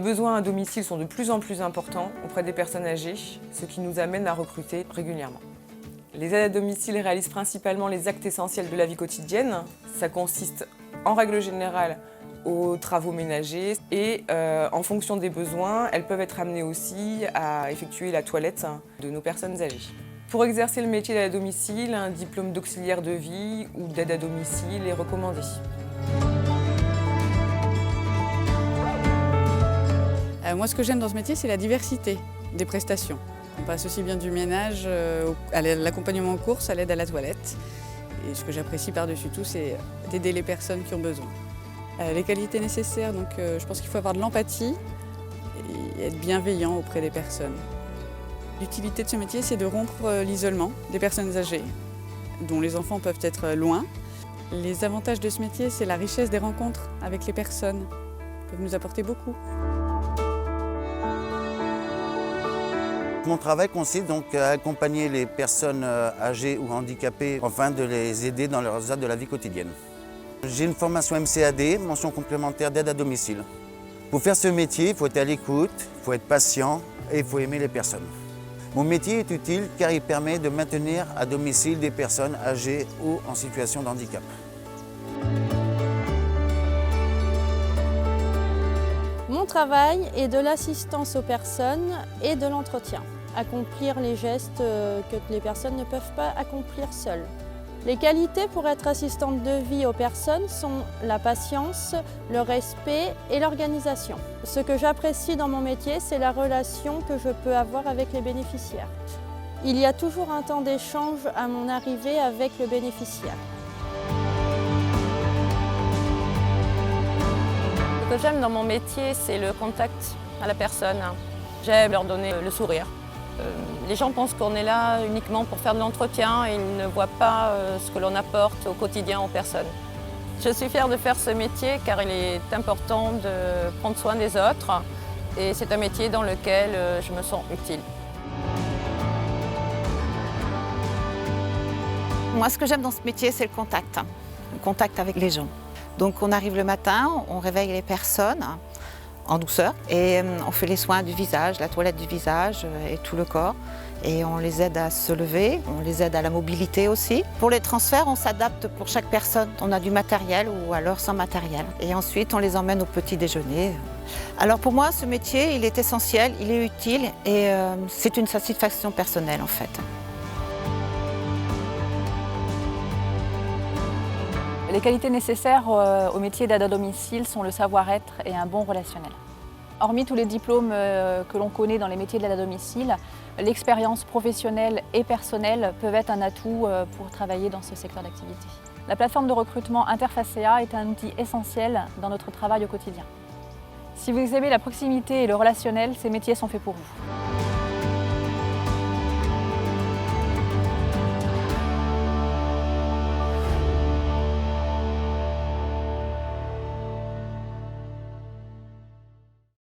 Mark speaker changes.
Speaker 1: besoins à domicile sont de plus en plus importants auprès des personnes âgées, ce qui nous amène à recruter régulièrement. Les aides à domicile réalisent principalement les actes essentiels de la vie quotidienne. Ça consiste en règle générale aux travaux ménagers et en fonction des besoins, elles peuvent être amenées aussi à effectuer la toilette de nos personnes âgées. Pour exercer le métier d'aide à domicile, un diplôme d'auxiliaire de vie ou d'aide à domicile est recommandé.
Speaker 2: Moi, ce que j'aime dans ce métier, c'est la diversité des prestations. On passe aussi bien du ménage à l'accompagnement en course, à l'aide à la toilette. Et ce que j'apprécie par-dessus tout, c'est d'aider les personnes qui ont besoin. Les qualités nécessaires, donc je pense qu'il faut avoir de l'empathie et être bienveillant auprès des personnes. L'utilité de ce métier, c'est de rompre l'isolement des personnes âgées, dont les enfants peuvent être loin. Les avantages de ce métier, c'est la richesse des rencontres avec les personnes. Ils peuvent nous apporter beaucoup.
Speaker 3: Mon travail consiste donc à accompagner les personnes âgées ou handicapées afin de les aider dans leurs actes de la vie quotidienne. J'ai une formation MCAD, mention complémentaire d'aide à domicile. Pour faire ce métier, il faut être à l'écoute, il faut être patient et il faut aimer les personnes. Mon métier est utile car il permet de maintenir à domicile des personnes âgées ou en situation de handicap.
Speaker 4: Mon travail est de l'assistance aux personnes et de l'entretien. Accomplir les gestes que les personnes ne peuvent pas accomplir seules. Les qualités pour être assistante de vie aux personnes sont la patience, le respect et l'organisation. Ce que j'apprécie dans mon métier, c'est la relation que je peux avoir avec les bénéficiaires. Il y a toujours un temps d'échange à mon arrivée avec le bénéficiaire.
Speaker 5: Ce que j'aime dans mon métier, c'est le contact à la personne. J'aime leur donner le sourire. Les gens pensent qu'on est là uniquement pour faire de l'entretien et ils ne voient pas ce que l'on apporte au quotidien aux personnes. Je suis fière de faire ce métier car il est important de prendre soin des autres et c'est un métier dans lequel je me sens utile.
Speaker 6: Moi, ce que j'aime dans ce métier, c'est le contact avec les gens. Donc on arrive le matin, on réveille les personnes en douceur et on fait les soins du visage, la toilette du visage et tout le corps. Et on les aide à se lever, on les aide à la mobilité aussi. Pour les transferts, on s'adapte pour chaque personne. On a du matériel ou alors sans matériel. Et ensuite, on les emmène au petit déjeuner. Alors pour moi, ce métier, il est essentiel, il est utile et c'est une satisfaction personnelle en fait.
Speaker 7: Les qualités nécessaires au métier d'aide à domicile sont le savoir-être et un bon relationnel. Hormis tous les diplômes que l'on connaît dans les métiers de l'aide à domicile, l'expérience professionnelle et personnelle peuvent être un atout pour travailler dans ce secteur d'activité. La plateforme de recrutement Interfacea est un outil essentiel dans notre travail au quotidien. Si vous aimez la proximité et le relationnel, ces métiers sont faits pour vous.